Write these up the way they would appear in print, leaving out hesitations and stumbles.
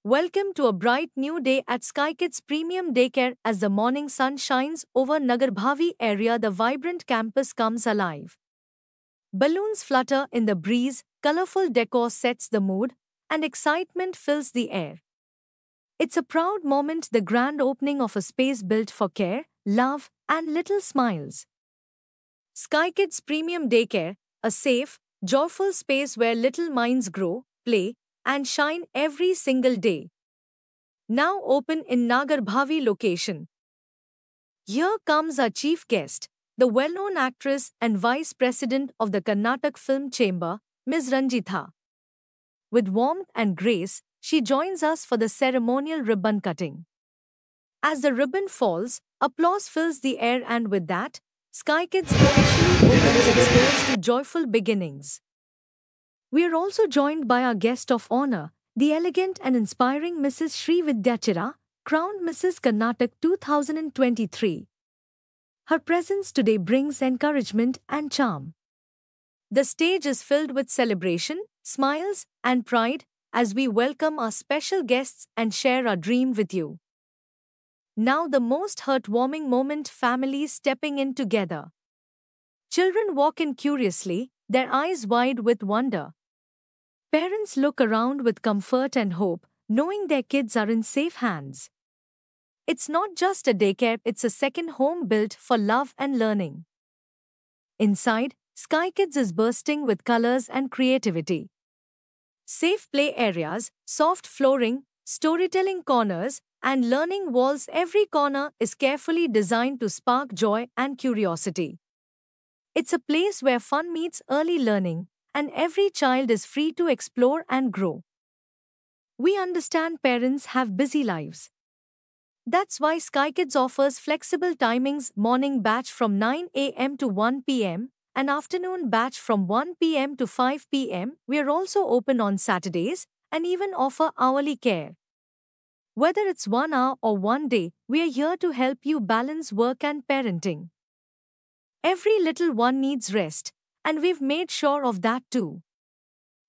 Welcome to a bright new day at SkyKids Premium Daycare. As the morning sun shines over Nagarbhavi area, the vibrant campus comes alive. Balloons flutter in the breeze, colorful decor sets the mood, and excitement fills the air. It's a proud moment, the grand opening of a space built for care, love, and little smiles. SkyKids Premium Daycare, a safe, joyful space where little minds grow, play, and shine every single day. Now open in Nagarbhavi location. Here comes our chief guest, the well-known actress and vice president of the Karnataka Film Chamber, Ms. Ranjitha. With warmth and grace, she joins us for the ceremonial ribbon cutting. As the ribbon falls, applause fills the air, and with that, SkyKids officially opens its doors to joyful beginnings. We are also joined by our guest of honor, the elegant and inspiring Mrs. Sri Vidyachira, crowned Mrs. Karnataka 2023. Her presence today brings encouragement and charm. The stage is filled with celebration, smiles, and pride as we welcome our special guests and share our dream with you. Now the most heartwarming moment, families stepping in together. Children walk in curiously, their eyes wide with wonder. Parents look around with comfort and hope, knowing their kids are in safe hands. It's not just a daycare, it's a second home built for love and learning. Inside, SkyKids is bursting with colors and creativity. Safe play areas, soft flooring, storytelling corners, and learning walls. Every corner is carefully designed to spark joy and curiosity. It's a place where fun meets early learning, and every child is free to explore and grow. We understand parents have busy lives. That's why SkyKids offers flexible timings: morning batch from 9 a.m. to 1 p.m., and afternoon batch from 1 p.m. to 5 p.m. We are also open on Saturdays and even offer hourly care. Whether it's 1 hour or 1 day, we are here to help you balance work and parenting. Every little one needs rest, and we've made sure of that too.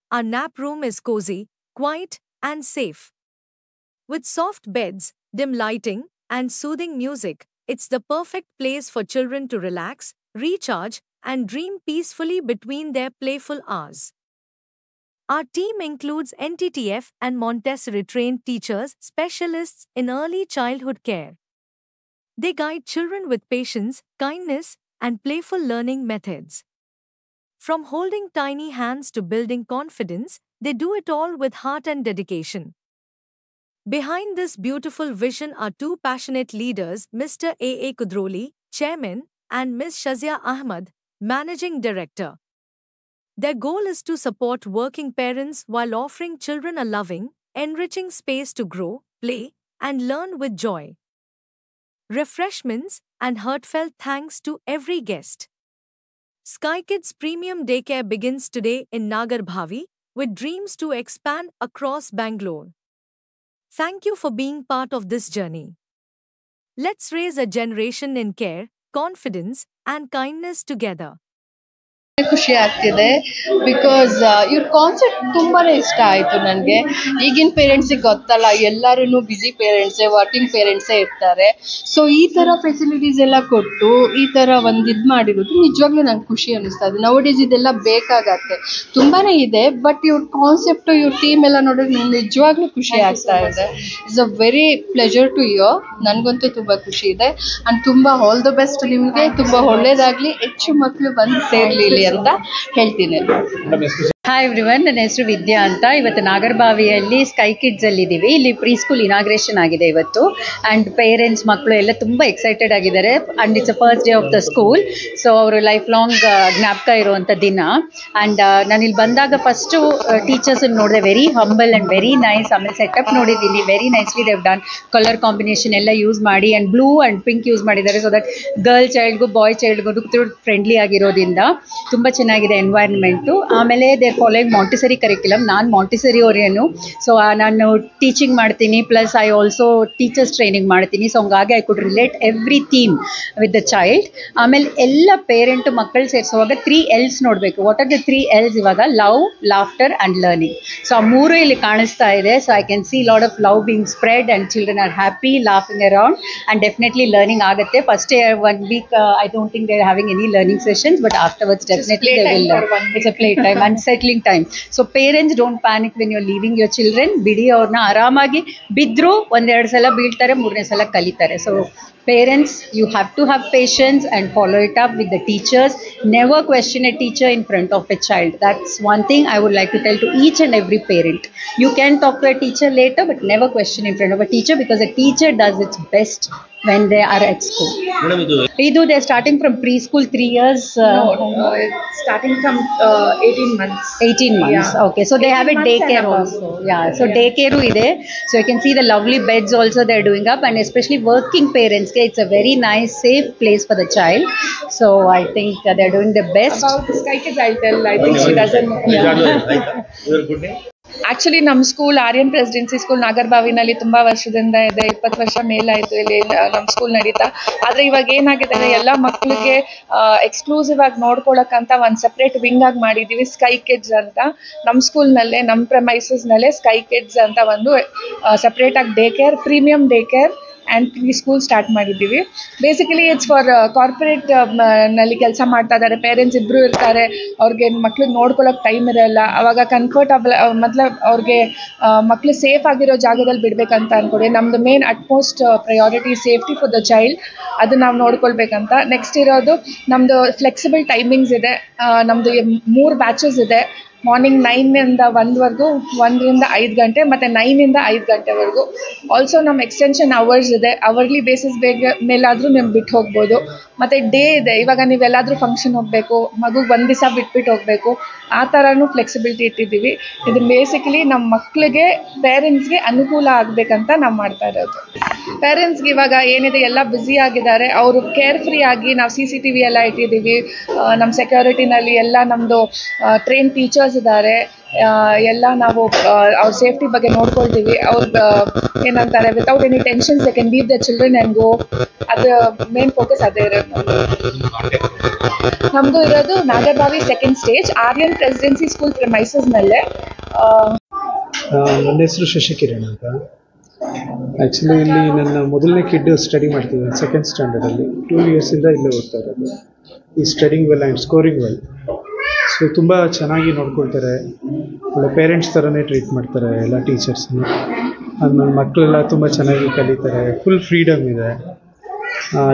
Our nap room is cozy, quiet, and safe. With soft beds, dim lighting, and soothing music, it's the perfect place for children to relax, recharge, and dream peacefully between their playful hours. Our team includes NTTF and Montessori-trained teachers, specialists in early childhood care. They guide children with patience, kindness, and playful learning methods. From holding tiny hands to building confidence, they do it all with heart and dedication. Behind this beautiful vision are two passionate leaders, Mr. A. Kudroli, Chairman, and Ms. Shazia Ahmad, Managing Director. Their goal is to support working parents while offering children a loving, enriching space to grow, play, and learn with joy. Refreshments and heartfelt thanks to every guest. SkyKids Premium Daycare begins today in Nagarbhavi, with dreams to expand across Bangalore. Thank you for being part of this journey. Let's raise a generation in care, confidence, and kindness together. ಖುಷಿ ಆಗ್ತಿದೆ because ಇವ್ರ concept ತುಂಬಾನೇ ಇಷ್ಟ ಆಯ್ತು ನನಗೆ. ಈಗಿನ ಪೇರೆಂಟ್ಸಿಗೆ ಗೊತ್ತಲ್ಲ, ಎಲ್ಲರೂ ಬಿಸಿ ಪೇರೆಂಟ್ಸೇ, ವರ್ಕಿಂಗ್ ಪೇರೆಂಟ್ಸೇ ಇರ್ತಾರೆ. ಸೊ ಈ ತರ ಫೆಸಿಲಿಟೀಸ್ ಎಲ್ಲ ಕೊಟ್ಟು ಈ ತರ ಒಂದು ಇದು ಮಾಡಿರೋದು ನಿಜವಾಗ್ಲೂ ನಂಗೆ ಖುಷಿ ಅನಿಸ್ತಾ ಇದೆ. ನೌಡೇಸ್ ಇದೆಲ್ಲ ಬೇಕಾಗತ್ತೆ, ತುಂಬಾನೇ ಇದೆ. ಬಟ್ ಇವ್ರ ಕಾನ್ಸೆಪ್ಟ್, ಇವ್ರ ಟೀಮ್ ಎಲ್ಲ ನೋಡಿದ್ರೆ ನಂಗೆ ನಿಜವಾಗ್ಲೂ ಖುಷಿ ಆಗ್ತಾ ಇದೆ. It's a very pleasure to hear. ನನಗಂತೂ ತುಂಬಾ ಖುಷಿ ಇದೆ. ಅಂಡ್ ತುಂಬಾ ಆಲ್ ದ ಬೆಸ್ಟ್ ನಿಮ್ಗೆ. ತುಂಬಾ ಒಳ್ಳೇದಾಗ್ಲಿ, ಹೆಚ್ಚು ಮಕ್ಕಳು ಬಂದು ಸೇರ್ಲಿ ಅಂತ ಹೇಳ್ತೀನಿ. ಹಾಯ್ ಎವ್ರಿವನ್, ನನ್ನ ಹೆಸರು ವಿದ್ಯಾ ಅಂತ. ಇವತ್ತು ನಾಗರಬಾವಿಯಲ್ಲಿ ಸ್ಕೈ ಕಿಡ್ಸ್ ಅಲ್ಲಿ ಇದ್ದೀವಿ. ಇಲ್ಲಿ ಪ್ರೀ ಸ್ಕೂಲ್ ಇನಾಗ್ರೇಷನ್ ಆಗಿದೆ ಇವತ್ತು. ಆ್ಯಂಡ್ ಪೇರೆಂಟ್ಸ್, ಮಕ್ಕಳು ಎಲ್ಲ ತುಂಬ ಎಕ್ಸೈಟೆಡ್ ಆಗಿದ್ದಾರೆ. And it's a first day of the school. So ಅವರು ಲೈಫ್ ಲಾಂಗ್ ಜ್ಞಾಪಕ ಇರುವಂಥ ದಿನ. ಆ್ಯಂಡ್ ನಾನು ಇಲ್ಲಿ ಬಂದಾಗ ಫಸ್ಟು ಟೀಚರ್ಸನ್ನು ನೋಡಿದೆ, very humble and very nice. ಆಮೇಲೆ ಸೆಟಪ್ ನೋಡಿದ್ದೀನಿ, very nicely they've done. Colour combination ಎಲ್ಲ ಯೂಸ್ ಮಾಡಿ and blue and pink use ಮಾಡಿದ್ದಾರೆ. ಸೊ ದಟ್ ಗರ್ಲ್ ಚೈಲ್ಡ್ಗೂ ಬಾಯ್ ಚೈಲ್ಡ್ಗೂ ಫ್ರೆಂಡ್ಲಿ ಆಗಿರೋದ್ರಿಂದ ತುಂಬ ಚೆನ್ನಾಗಿದೆ ಎನ್ವೈರ್ನ್ಮೆಂಟು. ಆಮೇಲೆ ದೇ ಫಾಲೋಯಿಂಗ್ ಮಾಂಟಿಸರಿ ಕರಿಕ್ಯುಲಮ್. ನಾನು ಮಾಂಟಿಸರಿ ಓರಿಯನು, ಸೊ ನಾನು ಟೀಚಿಂಗ್ ಮಾಡ್ತೀನಿ, plus I also teachers training ಮಾಡ್ತೀನಿ. ಸೊ ಹಂಗಾಗಿ I could relate every theme with the child. ಆಮೇಲೆ ಎಲ್ಲ ಪೇರೆಂಟು ಮಕ್ಕಳು ಸೇರಿಸುವಾಗ 3 L's ನೋಡಬೇಕು. ವಾಟ್ ಆರ್ ದ 3 L's ಇವಾಗ? Love, laughter and learning. So ಆ 3 ಇಲ್ಲಿ ಕಾಣಿಸ್ತಾ ಇದೆ. So I can see lot of love being spread and children are happy, laughing around, and definitely learning ಆಗುತ್ತೆ. First 1 week I don't think they're having any learning sessions, but afterwards definitely they will learn. It's a play time, unsettling time. So parents, don't panic when you're leaving your children. ಬಿಡಿ ಅವ್ರನ್ನ, ಆರಾಮಾಗಿ ಬಿದ್ದರು 1-2 ಸಲ ಬೀಳ್ತಾರೆ, 3ನೇ ಸಲ ಕಲಿತಾರೆ. So parents, you have to have patience and follow it up with the teachers. Never question a teacher in front of a child. That's one thing I would like to tell to each and every parent. You can talk to a teacher later, but never question in front of a teacher, because a teacher does its best when they are at school. They're starting from preschool 3 years. No, it's starting from 18 months. 18 months. Yeah. Okay, so they have a daycare also. Yeah, so daycare ide. So you can see the lovely beds also they're doing up, and especially working parents, it's a very nice, safe place for the child. So I think they're doing the best. About Sky Kids, I'll tell. I think she doesn't know. Your good name? Actually ನಮ್ಮ school Aryan Presidency school ನಾಗರಬಾವಿನಲ್ಲಿ ತುಂಬಾ ವರ್ಷದಿಂದ ಇದೆ. 20 ವರ್ಷ ಮೇಲಾಯಿತು ಇಲ್ಲಿ ನಮ್ಮ school ನಡೀತಾ. ಆದರೆ ಇವಾಗ ಏನಾಗಿದೆ, ಎಲ್ಲ ಮಕ್ಕಳಿಗೆ ಎಕ್ಸ್ಕ್ಲೂಸಿವ್ ಆಗಿ ನೋಡ್ಕೊಳಕ್ಕಂತ ಒಂದು ಸಪ್ರೇಟ್ ವಿಂಗ್ ಆಗಿ ಮಾಡಿದ್ದೀವಿ, ಸ್ಕೈ ಕಿಡ್ಸ್ ಅಂತ. ನಮ್ಮ ಸ್ಕೂಲ್ನಲ್ಲೇ, ನಮ್ಮ ಪ್ರೆಮೈಸಸ್ನಲ್ಲೇ ಸ್ಕೈ ಕಿಡ್ಸ್ ಅಂತ ಒಂದು ಸಪ್ರೇಟ್ ಆಗಿ day care, premium day care and preschool start ಮಾಡಿದ್ದೀವಿ. ಬೇಸಿಕಲಿ ಇಟ್ಸ್ ಫಾರ್ ಕಾರ್ಪೊರೇಟ್ ನಲ್ಲಿ ಕೆಲಸ ಮಾಡ್ತಾ ಇದ್ದಾರೆ. ಪೇರೆಂಟ್ಸ್ ಇಬ್ಬರು ಇರ್ತಾರೆ, ಅವ್ರಿಗೆ ಮಕ್ಳಿಗೆ ನೋಡ್ಕೊಳ್ಳೋಕೆ ಟೈಮ್ ಇರೋಲ್ಲ. ಅವಾಗ ಕಂಫರ್ಟಬಲ್ ಅವ್ರಿಗೆ ಮಕ್ಳು ಸೇಫ್ ಆಗಿರೋ ಜಾಗದಲ್ಲಿ ಬಿಡಬೇಕಂತ ಅಂದ್ಕೊಡಿ. ನಮ್ಮದು main utmost priority safety for the child, ಅದು ನಾವು ನೋಡ್ಕೊಳ್ಬೇಕಂತ. ನೆಕ್ಸ್ಟ್ ಇರೋದು ನಮ್ಮದು ಫ್ಲೆಕ್ಸಿಬಲ್ ಟೈಮಿಂಗ್ಸ್ ಇದೆ. ನಮ್ಮದು 3 ಬ್ಯಾಚಸ್ ಇದೆ. ಮಾರ್ನಿಂಗ್ 9 to 1ವರೆಗೂ, 1 to 5 ಗಂಟೆ, ಮತ್ತು 9 to 5 ಗಂಟೆವರೆಗೂ. ಆಲ್ಸೋ ನಮ್ಮ ಎಕ್ಸ್ಟೆನ್ಷನ್ ಅವರ್ಸ್ ಇದೆ. ಅವರ್ಲಿ ಬೇಸಿಸ್ ಮೇಲಾದರೂ ನೀವು ಬಿಟ್ಟು ಹೋಗ್ಬೋದು. ಮತ್ತು ಡೇ ಇದೆ. ಇವಾಗ ನೀವೆಲ್ಲಾದರೂ ಫಂಕ್ಷನ್ ಹೋಗಬೇಕು, ಮಗುಗೆ 1 ದಿವಸ ಬಿಟ್ಬಿಟ್ಟು ಹೋಗಬೇಕು, ಆ ಥರನೂ ಫ್ಲೆಕ್ಸಿಬಿಲಿಟಿ ಇಟ್ಟಿದ್ದೀವಿ. ಇದು ಬೇಸಿಕಲಿ ನಮ್ಮ ಮಕ್ಕಳಿಗೆ, ಪೇರೆಂಟ್ಸ್ಗೆ ಅನುಕೂಲ ಆಗಬೇಕಂತ ನಾವು ಮಾಡ್ತಾ ಇರೋದು. ಪೇರೆಂಟ್ಸ್ಗೆ ಇವಾಗ ಏನಿದೆ, ಎಲ್ಲ ಬ್ಯುಸಿ ಆಗಿದ್ದಾರೆ. ಅವರು ಕೇರ್ಫ್ರೀ ಆಗಿ ನಾವು CCTV ಎಲ್ಲ ಇಟ್ಟಿದ್ದೀವಿ. ನಮ್ಮ ಸೆಕ್ಯೂರಿಟಿನಲ್ಲಿ ಎಲ್ಲ ನಮ್ಮದು ಟ್ರೈನ್ ಟೀಚರ್ಸ್ ಇದ್ದಾರೆ. ಎಲ್ಲ ನಾವು ಅವ್ರ ಸೇಫ್ಟಿ ಬಗ್ಗೆ ನೋಡ್ಕೊಳ್ತೀವಿ. ಅವ್ರು ಏನಂತಾರೆ, without any tensions they can leave the children and go. ಅದು ಮೇನ್ ಫೋಕಸ್ ಅದೇ ಇರೋದು. ನಮ್ಮದು ಇರೋದು Nagarbhavi 2nd stage Aryan Presidency School ಪ್ರೆಮೈಸಸ್ನಲ್ಲೇ. ನನ್ನ ಹೆಸರು ಶಶಿಕಿರಣ್ ಅಂತ. ಆ್ಯಕ್ಚುಲಿ ಇಲ್ಲಿ ನನ್ನ ಮೊದಲನೇ ಕಿಡ್ ಸ್ಟಡಿ ಮಾಡ್ತಿದ್ದೆ 2nd standardಲ್ಲಿ. 2 yearsಯಿಂದ ಇಲ್ಲೇ ಓದ್ತಾ ಇರೋದು. ಈ studying well and scoring well. So ತುಂಬ ಚೆನ್ನಾಗಿ ನೋಡ್ಕೊಳ್ತಾರೆ. ಒಳ್ಳೆ ಪೇರೆಂಟ್ಸ್ ಥರನೇ ಟ್ರೀಟ್ ಮಾಡ್ತಾರೆ ಎಲ್ಲ ಟೀಚರ್ಸ್ನ. ಆಮೇಲೆ ಮಕ್ಕಳೆಲ್ಲ ತುಂಬ ಚೆನ್ನಾಗಿ ಕಲಿತಾರೆ. ಫುಲ್ ಫ್ರೀಡಮ್ ಇದೆ.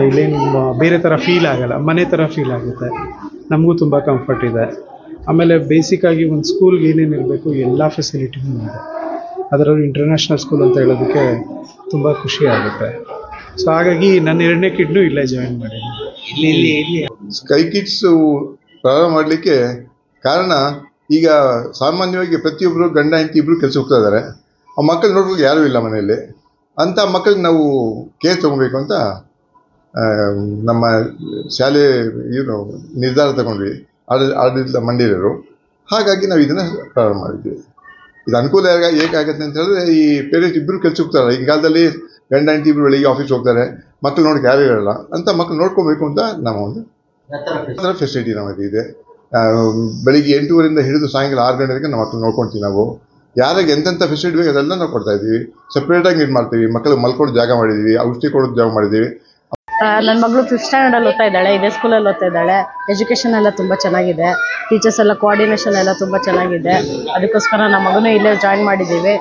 ಇಲ್ಲೇನು ಬೇರೆ ಥರ ಫೀಲ್ ಆಗೋಲ್ಲ, ಮನೆ ಥರ ಫೀಲ್ ಆಗುತ್ತೆ. ನಮಗೂ ತುಂಬ ಕಂಫರ್ಟ್ ಇದೆ. ಆಮೇಲೆ ಬೇಸಿಕ್ಕಾಗಿ ಒಂದು ಸ್ಕೂಲ್ಗೆ ಏನೇನು ಇರಬೇಕು ಎಲ್ಲ ಫೆಸಿಲಿಟಿನೂ ಇದೆ. ಅದರಲ್ಲೂ ಇಂಟರ್ನ್ಯಾಷನಲ್ ಸ್ಕೂಲ್ ಅಂತ ಹೇಳೋದಕ್ಕೆ ತುಂಬ ಖುಷಿ ಆಗುತ್ತೆ. ಸೊ ಹಾಗಾಗಿ ನನ್ನ 2ನೇ ಕಿಡ್ನು ಇಲ್ಲೇ ಜಾಯಿನ್ ಮಾಡಿದ್ದೀನಿ. ಸ್ಕೈ ಕಿಡ್ಸ್ ಪ್ರಾರಂಭ ಮಾಡಲಿಕ್ಕೆ ಕಾರಣ, ಈಗ ಸಾಮಾನ್ಯವಾಗಿ ಪ್ರತಿಯೊಬ್ಬರು ಗಂಡ ಹೆಂಡತಿ ಇಬ್ಬರು ಕೆಲಸ ಹೋಗ್ತಾ ಇದ್ದಾರೆ. ಆ ಮಕ್ಕಳು ನೋಡ್ಬೇಕು ಯಾರೂ ಇಲ್ಲ ಮನೆಯಲ್ಲಿ. ಅಂಥ ಮಕ್ಕಳಿಗೆ ನಾವು ಕೇರ್ ತೊಗೊಬೇಕು ಅಂತ ನಮ್ಮ ಶಾಲೆ ನಿರ್ಧಾರ ತಗೊಂಡ್ವಿ, ಆಡಳಿತ ಮಂಡಳಿಯವರು. ಹಾಗಾಗಿ ನಾವು ಇದನ್ನು ಪ್ರಾರಂಭ ಮಾಡಿದ್ವಿ. ಇದು ಅನುಕೂಲ ಹೇಗಾಗುತ್ತೆ ಅಂತ ಹೇಳಿದ್ರೆ, ಈ ಪೇರೆಂಟ್ಸ್ ಇಬ್ಬರು ಕೆಲಸ ಹೋಗ್ತಾರೆ. ಈ ಕಾಲದಲ್ಲಿ ಗಂಡ ಹೆಂಡತಿ ಇಬ್ಬರು ಬೆಳಿಗ್ಗೆ ಆಫೀಸ್ ಹೋಗ್ತಾರೆ, ಮಕ್ಕಳು ನೋಡೋಕೆ ಯಾರೂ ಇರಲ್ಲ. ಅಂಥ ಮಕ್ಕಳು ನೋಡ್ಕೋಬೇಕು ಅಂತ ನಮ್ಮ ಒಂದು ಫೆಸಿಲಿಟಿ ನಮ್ಮದು ಇದೆ. ಬೆಳಿಗ್ಗೆ 8:30 ಹಿಡಿದು ಸಾಯಂಕಾಲ 6 ಗಂಟೆಗೆ ನಮ್ಮ ಮಕ್ಕಳು ನೋಡ್ಕೊಳ್ತೀವಿ. ನಾವು ಯಾರಿಗೆ ಎಂತೆಂಥ ಫೆಸಿಲಿಟಿ ಬೇಕು ಅದೆಲ್ಲ ನಾವು ಕೊಡ್ತಾ ಇದ್ದೀವಿ. ಸಪ್ರೇಟಾಗಿ ಇದು ಮಾಡ್ತೀವಿ. ಮಕ್ಕಳು ಮಲ್ಕೊಳ್ಳೋ ಜಾಗ ಮಾಡಿದ್ದೀವಿ, ಔಷಧಿ ಕೊಡೋದು ಜಾಗ ಮಾಡಿದ್ದೀವಿ. ನನ್ನ ಮಗಳು 5th standard ಓದ್ತಾ ಇದ್ದಾಳೆ. ಇದೇ ಸ್ಕೂಲಲ್ಲಿ ಓದ್ತಾ ಇದ್ದಾಳೆ. ಎಜುಕೇಷನ್ ಎಲ್ಲ ತುಂಬ ಚೆನ್ನಾಗಿದೆ. ಟೀಚರ್ಸ್ ಎಲ್ಲ ಕೋಆರ್ಡಿನೇಷನ್ ಎಲ್ಲ ತುಂಬ ಚೆನ್ನಾಗಿದೆ. ಅದಕ್ಕೋಸ್ಕರ ನಮ್ಮ ಮಗನೂ ಇಲ್ಲೇ ಜಾಯಿನ್ ಮಾಡಿದ್ದೀವಿ.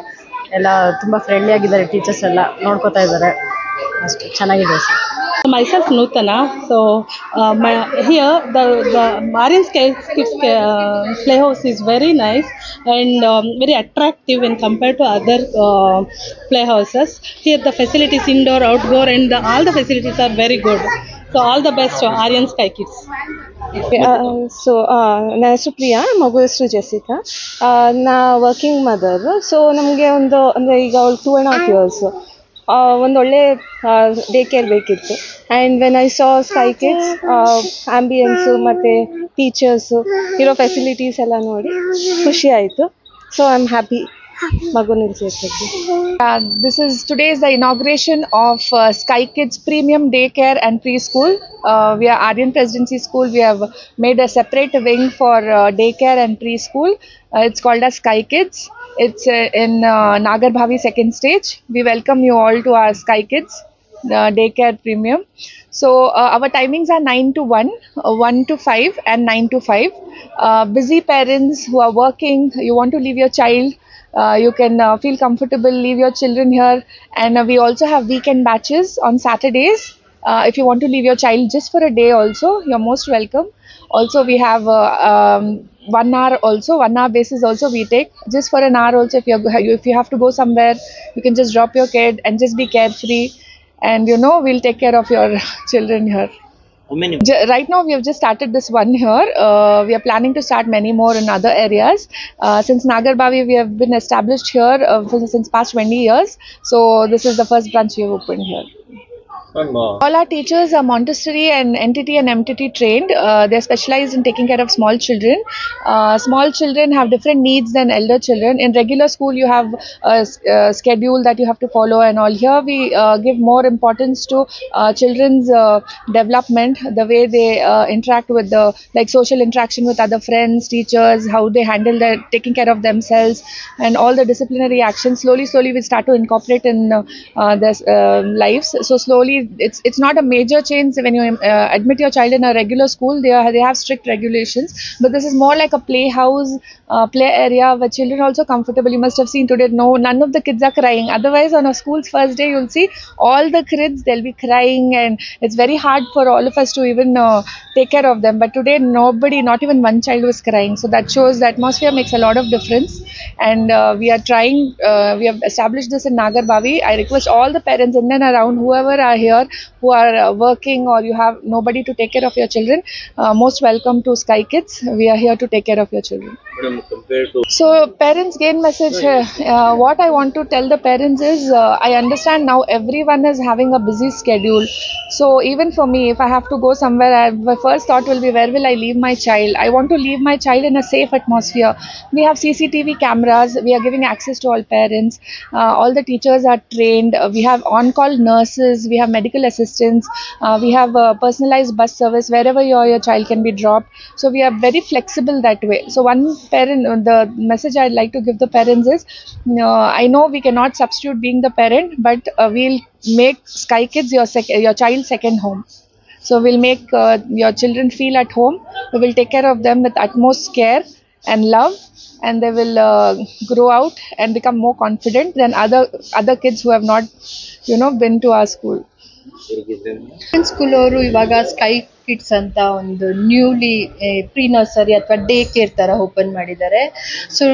ಎಲ್ಲ ತುಂಬ ಫ್ರೆಂಡ್ಲಿ ಆಗಿದ್ದಾರೆ. ಟೀಚರ್ಸ್ ಎಲ್ಲ ನೋಡ್ಕೋತಾ ಇದ್ದಾರೆ. ಅಷ್ಟೇ ಚೆನ್ನಾಗಿದೆ sir. Myself Nutana. So here the Aryan Sky Kids playhouse is very nice and very attractive when compared to other playhouses. Here the facilities indoor, outdoor, and all the facilities are very good. So all the best to Aryan Sky Kids. ನನ್ನ ಹೆಸರು ಪ್ರಿಯಾ, ಮಗು ಹೆಸರು Jessica. ನಾ working mother. So ನಮಗೆ ಅಂದರೆ ಈಗ ಅವಳು 2.5 years. ಒಂದೊಳ್ಳೆ ಡೇ ಕೇರ್ ಬೇಕಿತ್ತು. And when I saw sky kids ambience ಮತ್ತು ಟೀಚರ್ಸು ಇರೋ ಫೆಸಿಲಿಟೀಸ್ ಎಲ್ಲ ನೋಡಿ ಖುಷಿ ಆಯಿತು. ಸೊ ಐ ಆಮ್ ಹ್ಯಾಪಿ ಮಗುನ ಸೇರ್ಸೋಕ್ಕೆ. This is today is the inauguration of Sky Kids Premium Daycare and Preschool. We are Aryan Presidency School. We have made a separate wing for daycare and preschool. It's called as Sky Kids. It's in Nagarbhavi second stage. We welcome you all to our Sky Kids Daycare Premium. So our timings are 9 to 1, 1 to 5 and 9 to 5. Busy parents who are working, you want to leave your child, you can feel comfortable, leave your children here. And we also have weekend batches on Saturdays. If you want to leave your child just for a day also, you're most welcome. Also we have 1 hour also, 1 hour basis also we take. Just for an hour also, if you have to go somewhere, you can just drop your kid and just be carefree. And we'll take care of your children here. Right now we have just started this one here. We are planning to start many more in other areas. Since Nagarbhavi we have been established here since past 20 years. So this is the first branch we have opened here. All our teachers are Montessori and NTT and MTT trained. They are specialized in taking care of small children. Small children have different needs than elder children. In regular school you have a schedule that you have to follow and all. Here we give more importance to children's development, the way they interact with social interaction with other friends, teachers, how they handle taking care of themselves, and all the disciplinary actions. Slowly we start to incorporate in their lives. So slowly it's not a major change when you admit your child in a regular school. They have strict regulations, but this is more like a playhouse, play area where children are also comfortable. You must have seen today, none of the kids are crying. Otherwise on a school's first day you'll see all the kids, they'll be crying, and it's very hard for all of us to even take care of them. But today nobody, not even one child was crying. So that shows the atmosphere makes a lot of difference. And we are trying, we have established this in Nagarbhavi. I request all the parents in and around, whoever are here, who are working, or you have nobody to take care of your children, most welcome to Sky Kids. We are here to take care of your children. So parents gain message. What I want to tell the parents is, I understand now everyone is having a busy schedule. So even for me, if I have to go somewhere, my first thought will be, where will I leave my child? I want to leave my child in a safe atmosphere. We have CCTV cameras. We are giving access to all parents. All the teachers are trained. We have on-call nurses. We have medical assistants. We have a personalized bus service wherever your child can be dropped. So we are very flexible that way. So one parent, the message I'd like to give the parents is, I know we cannot substitute being the parent, but we'll make Sky Kids your child's second home. So we'll make your children feel at home. We will take care of them with utmost care and love, and they will grow out and become more confident than other kids who have not been to our school. School ಅವರು ಇವಾಗ sky kids ಅಂತ ಒಂದು newly pre nursery ಅಥವಾ day care ಥರ open ಮಾಡಿದ್ದಾರೆ. So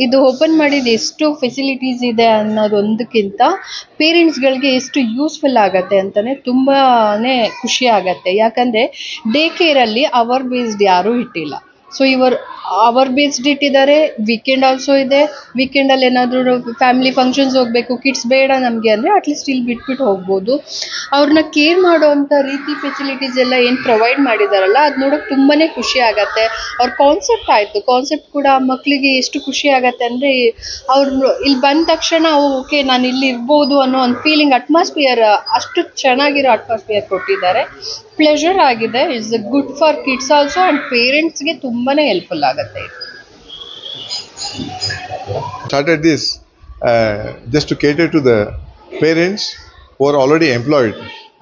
ಇದು open ಮಾಡಿದ ಎಷ್ಟು ಫೆಸಿಲಿಟೀಸ್ ಇದೆ ಅನ್ನೋದೊಂದಕ್ಕಿಂತ ಪೇರೆಂಟ್ಸ್ಗಳಿಗೆ ಎಷ್ಟು ಯೂಸ್ಫುಲ್ ಆಗತ್ತೆ ಅಂತಲೇ ತುಂಬಾ ಖುಷಿ ಆಗತ್ತೆ. ಯಾಕಂದರೆ ಡೇ ಕೇರಲ್ಲಿ ಅವರ್ ಬೇಸ್ಡ್ ಯಾರೂ ಇಟ್ಟಿಲ್ಲ. ಸೊ ಇವರು ಅವರ್ ಬೇಸ್ಡ್ ಇಟ್ಟಿದ್ದಾರೆ. ವೀಕೆಂಡ್ ಆಲ್ಸೋ ಇದೆ. ವೀಕೆಂಡಲ್ಲಿ ಏನಾದರೂ ಫ್ಯಾಮಿಲಿ ಫಂಕ್ಷನ್ಸ್ ಹೋಗಬೇಕು, ಕಿಡ್ಸ್ ಬೇಡ ನಮಗೆ ಅಂದರೆ ಅಟ್ಲೀಸ್ಟ್ ಇಲ್ಲಿ ಬಿಟ್ಬಿಟ್ಟು ಹೋಗ್ಬೋದು. ಅವ್ರನ್ನ ಕೇರ್ ಮಾಡೋವಂಥ ರೀತಿ ಫೆಸಿಲಿಟೀಸ್ ಎಲ್ಲ ಏನು ಪ್ರೊವೈಡ್ ಮಾಡಿದಾರಲ್ಲ, ಅದು ನೋಡೋಕೆ ತುಂಬಾ ಖುಷಿ ಆಗತ್ತೆ. ಅವ್ರ ಕಾನ್ಸೆಪ್ಟ್ ಆಯಿತು. ಕಾನ್ಸೆಪ್ಟ್ ಕೂಡ ಮಕ್ಕಳಿಗೆ ಎಷ್ಟು ಖುಷಿ ಆಗತ್ತೆ ಅಂದರೆ, ಅವ್ರು ಇಲ್ಲಿ ಬಂದ ತಕ್ಷಣ ಓಕೆ ನಾನು ಇಲ್ಲಿ ಇರ್ಬೋದು ಅನ್ನೋ ಒಂದು ಫೀಲಿಂಗ್, ಅಟ್ಮಾಸ್ಫಿಯರ್ ಅಷ್ಟು ಚೆನ್ನಾಗಿರೋ ಅಟ್ಮಾಸ್ಫಿಯರ್ ಕೊಟ್ಟಿದ್ದಾರೆ. ಪ್ಲೆಷರ್ ಆಗಿದೆ. It's good for kids also, and ಪೇರೆಂಟ್ಸ್ಗೆ ತುಂಬಾ ಹೆಲ್ಪ್ಫುಲ್ ಆಗುತ್ತೆ. Started this just to cater to the parents who are already employed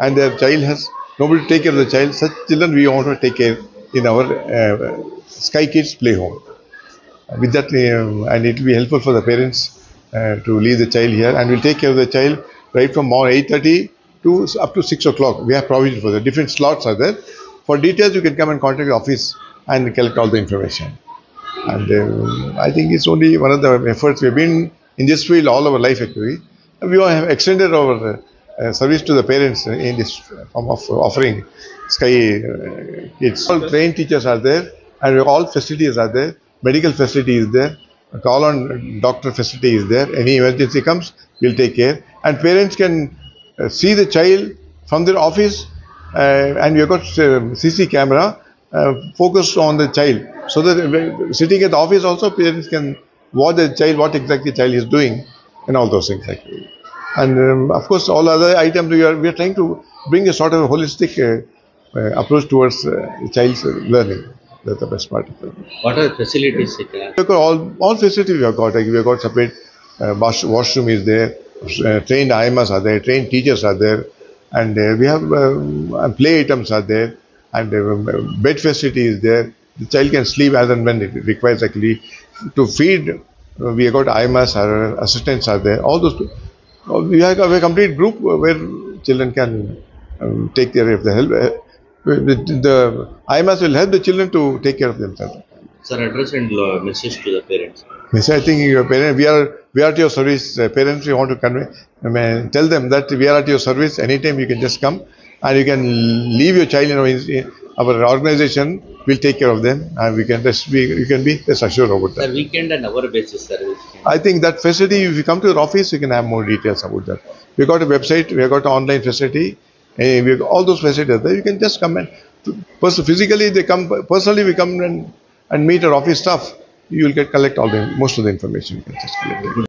and their child has nobody to take care of the child. Such children we want to take care in our Sky Kids play home. With that, and it will be helpful for the parents to leave the child here, and we'll take care of the child right from 8:30 to up to 6 o'clock. We have provision for that. Different slots are there. For details, you can come and contact the office and collect all the information. And I think it's only one of the efforts. We've been in this field all our life actually. We have extended our service to the parents in this form of offering Sky Kids. All trained teachers are there, and all facilities are there. Medical facility is there. Call on doctor facility is there. Any emergency comes, we'll take care. And parents can see the child from their office, and we have got CC camera focused on the child, so that sitting at the office also parents can watch the child, what exactly the child is doing, and all those things actually. And of course, all other items we are trying to bring a sort of a holistic approach towards the child's learning. That's the best part of it. What are the facilities? We got all facilities we have got. Like we have got separate washroom is there, trained IMAs are there, trained teachers are there, and we have play items are there, and bed facility is there. The child can sleep as and when it requires actually. To feed, we have got IMAs, our assistants are there. All those. We have a complete group where children can take care of the help. The IMAs will help the children to take care of themselves. Sir, address and message to the parents. Yes, I think your parents, we are at your service. Parents, we want to convey, tell them that we are at your service. Anytime you can just come and you can leave your child in our organization. We'll take care of them, and you can be rest assured about that. Sir, weekend and hour basis service. I think that facility, if you come to the office, you can have more details about that. We got a website, we have got an online facility, we have all those facilities there. You can just come and physically they come, personally we come and meet our office staff. You will collect most of the information. You can just collect it.